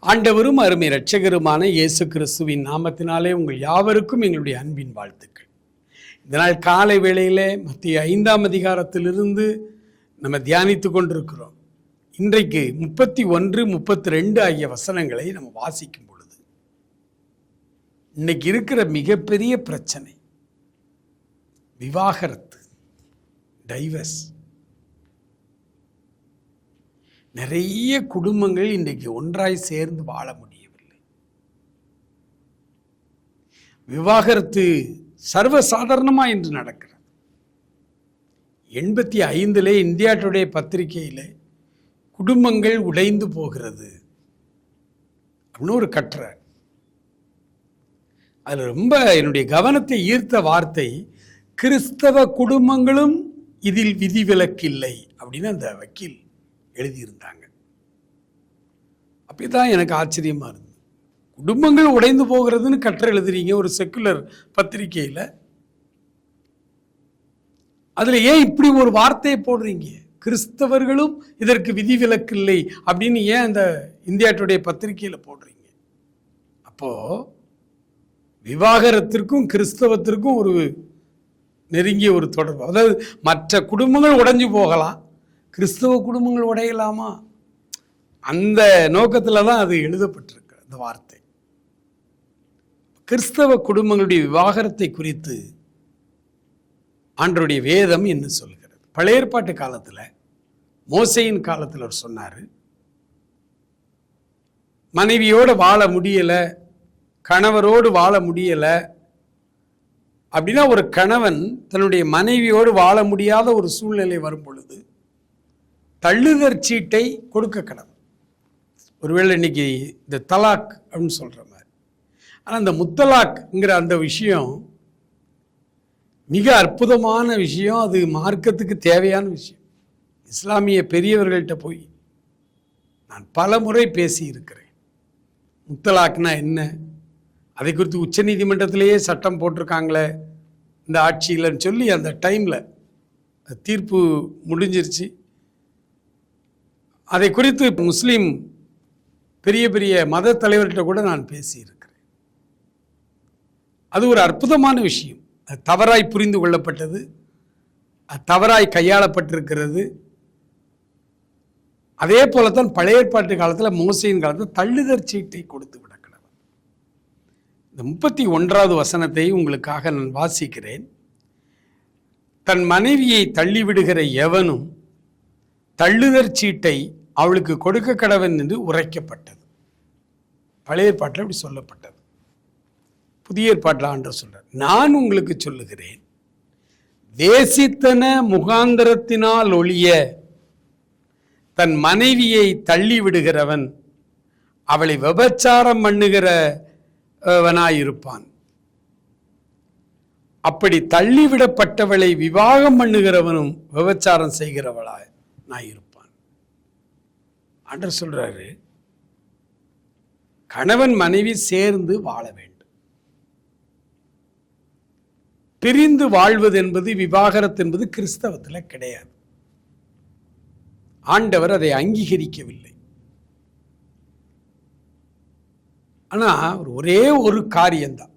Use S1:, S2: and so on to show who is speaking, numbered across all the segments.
S1: ஆண்டவரும் அருமை இரட்சகருமான இயேசு கிறிஸ்துவின் நாமத்தினாலே உங்கள் யாவருக்கும் எங்களுடைய அன்பின் வாழ்த்துக்கள். இதனால் காலை வேளையிலே மத்திய 5ஆம் அதிகாரத்திலிருந்து நம்ம தியானித்து கொண்டிருக்கிறோம். இன்றைக்கு 31, 32 ஆகிய வசனங்களை நம்ம வாசிக்கும் பொழுது இன்னைக்கு இருக்கிற மிகப்பெரிய பிரச்சனை விவாகரத்து, டைவர்ஸ். நிறைய குடும்பங்கள் இன்றைக்கு ஒன்றாய் சேர்ந்து வாழ முடியவில்லை. விவாகரத்து சர்வசாதாரணமாக இன்று நடக்கிறது. 85 இந்தியா டுடே பத்திரிகையில் குடும்பங்கள் உடைந்து போகிறது அப்படின்னு ஒரு கட்டுரை. அதில் ரொம்ப என்னுடைய கவனத்தை ஈர்த்த வார்த்தை, கிறிஸ்தவ குடும்பங்களும் இதில் விதிவிலக்கில்லை அப்படின்னு அந்த வக்கீல் எழுதியிருந்தாங்க. அப்படிதான் எனக்கு ஆச்சரியமா இருந்தது. குடும்பங்கள் உடைந்து போகிறதுன்னு கட்டுரை எழுதுறீங்க ஒரு செக்குலர் பத்திரிகையில், அதுல ஏன் இப்படி ஒரு வார்த்தையை போடுறீங்க? கிறிஸ்தவர்களும் இதற்கு விதிவிலக்கில்லை அப்படின்னு ஏன் அந்த இந்தியா டுடே பத்திரிகையில் போடுறீங்க? அப்போ விவாகரத்திற்கும் கிறிஸ்தவத்திற்கும் ஒரு நெருங்கிய ஒரு தொடர்பு. அதாவது மற்ற குடும்பங்கள் உடைஞ்சு போகலாம், கிறிஸ்தவ குடும்பங்கள் உடையலாமா? அந்த நோக்கத்தில் தான் அது எழுதப்பட்டிருக்கு அந்த வார்த்தை. கிறிஸ்தவ குடும்பங்களுடைய விவாகரத்தை குறித்து ஆண்டவருடைய வேதம் என்ன சொல்கிறது? பழைய ஏற்பாட்டு காலத்தில், மோசேயின் காலத்தில் அவர் சொன்னார், மனைவியோடு வாழ முடியலை, கணவரோடு வாழ முடியலை அப்படின்னா, ஒரு கணவன் தன்னுடைய மனைவியோடு வாழ முடியாத ஒரு சூழ்நிலை வரும் பொழுது தள்ளுதற் சீட்டை கொடுக்க கடவுள். ஒருவேளை இன்னைக்கு இந்த தலாக் அப்படின்னு சொல்கிற மாதிரி. ஆனால் இந்த முத்தலாக்ங்கிற அந்த விஷயம் மிக அற்புதமான விஷயம். அது மார்க்கத்துக்கு தேவையான விஷயம். இஸ்லாமிய பெரியவர்கள்ட்ட போய் நான் பல முறை பேசி இருக்கிறேன். முத்தலாக்னா என்ன, அதை குறித்து உச்ச நீதிமன்றத்திலேயே சட்டம் போட்டிருக்காங்களே இந்த ஆட்சியில்னு சொல்லி அந்த டைமில் தீர்ப்பு முடிஞ்சிருச்சு. அதை குறித்து முஸ்லீம் பெரிய பெரிய மத தலைவர்கிட்ட கூட நான் பேசியிருக்கிறேன். அது ஒரு அற்புதமான விஷயம். அது தவறாய் புரிந்து கொள்ளப்பட்டது, அது தவறாய் கையாளப்பட்டிருக்கிறது. அதே போலத்தான் பழைய ஏற்பாட்டு காலத்தில், மோசேயின் காலத்தில் தள்ளுதற் சீட்டை கொடுத்து விடக்கூடாது. இந்த 31வது வசனத்தை உங்களுக்காக நான் வாசிக்கிறேன். தன் மனைவியை தள்ளிவிடுகிற எவனும் தள்ளுதற் சீட்டை அவளுக்கு கொடுக்க கடவன் என்று உரைக்கப்பட்டது. பழைய ஏற்பாட்டில் அப்படி சொல்லப்பட்டது. புதிய ஏற்பாட்டில் ஆண்டவர் சொல்றார், நான் உங்களுக்கு சொல்லுகிறேன், வேசித்தன முகாந்தரத்தினால் ஒழிய தன் மனைவியை தள்ளி விடுகிறவன் அவளை விபச்சாரம் பண்ணுகிறவனாயிருப்பான். அப்படி தள்ளிவிடப்பட்டவளை விவாகம் பண்ணுகிறவனும் விபச்சாரம் செய்கிறவளாய் இருப்பான். ஆண்டவர் சொல்றாரு, கணவன் மனைவி சேர்ந்து வாழ வேண்டும். பிரிந்து வாழ்வது என்பது, விவாகரத்து என்பது கிறிஸ்தவத்தில் கிடையாது. ஆண்டவர் அதை அங்கீகரிக்கவில்லை. ஆனா ஒரே ஒரு காரியம்தான்,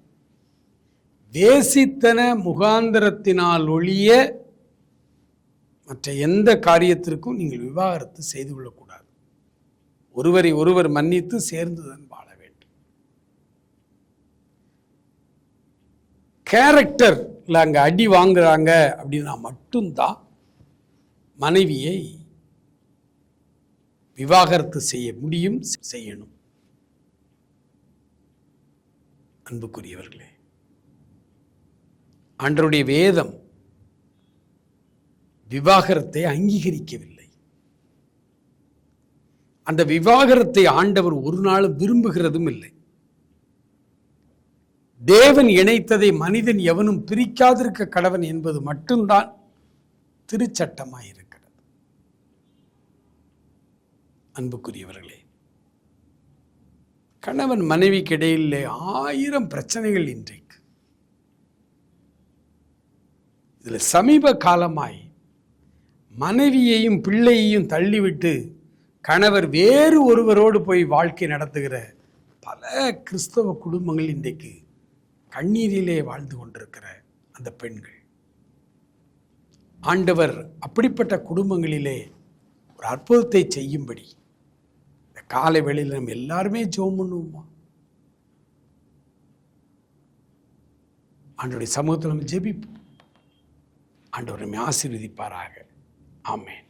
S1: வேசித்தன முகாந்தரத்தினால் ஒழிய மற்ற எந்த காரியத்திற்கும் நீங்கள் விவாகரத்து செய்து கொள்ளக்கூடாது. ஒருவரை ஒருவர் மன்னித்து சேர்ந்துதான் வாழ வேண்டும். கேரக்டர்ல அங்க அடி வாங்குறாங்க அப்படின்னா மட்டும்தான் மனைவியை விவாகரத்து செய்ய முடியும், செய்யணும். அன்புக்குரியவர்களே, ஆண்டவருடைய வேதம் விவாகரத்தை அங்கீகரிக்கவில்லை. அந்த விவாகரத்தை ஆண்டவர் ஒரு நாள் விரும்புகிறதும் இல்லை. தேவன் இணைத்ததை மனிதன் எவனும் பிரிக்காதிருக்க கடவன் என்பது மட்டும்தான் திருச்சட்டமாயிருக்கிறது. அன்புக்குரியவர்களே, கணவன் மனைவிக்கு இடையிலே 1000 பிரச்சனைகள் இன்றைக்கு. இதில் சமீப காலமாய் மனைவியையும் பிள்ளையையும் தள்ளிவிட்டு கணவர் வேறு ஒருவரோடு போய் வாழ்க்கை நடத்துகிற பல கிறிஸ்தவ குடும்பங்கள் இன்றைக்கு கண்ணீரிலே வாழ்ந்து கொண்டிருக்கிற அந்த பெண்கள். ஆண்டவர் அப்படிப்பட்ட குடும்பங்களிலே ஒரு அற்புதத்தை செய்யும்படி இந்த காலை வேளையில் நம்ம எல்லாருமே ஜெபம் பண்ணுவோமா? ஆண்டவருடைய சமூகத்தில் நம்ம ஜெபிப்போம். ஆண்டவர் நம்மை ஆசீர்வதிப்பாராக. ஆமென்.